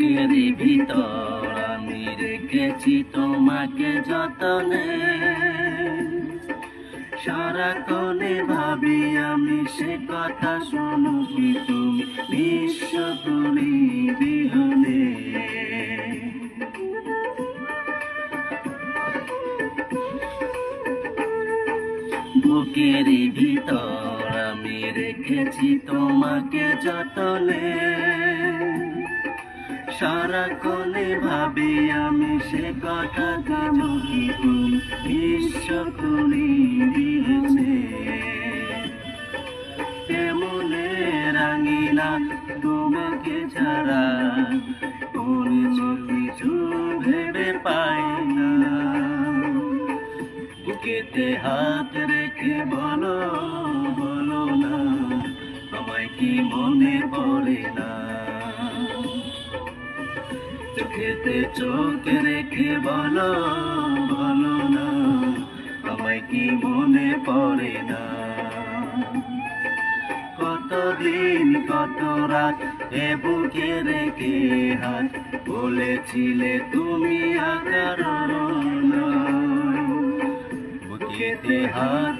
বুকের ভিতর আমি রেখেছি তোমাকে যতনে, সারাক্ষণে ভাবি আমি সে কথা শোনো কি তুমি নিঃস্ব করি বিহনে। বুকের ভিতর আমি রেখেছি তোমাকে যতনে, সারাক্ষণে ভাবি আমি সে কথা জানো কি তুমি নিঃস্ব করি বিহনে। কেমনে রাঙিনা তোমাকে ছাড়া, অন্য কিছু ভেবে পাই না। বুকেতে হাত রেখে বলো বলো না, আমায় কি মনে পড়ে না। চোখেতে চোখ রেখে বলো বলো না, আমায় কি মনে পড়ে না। কতদিন কত রাত এ বুকে রেখে হাত, বলেছিলে তুমি আকার বুকেতে হাত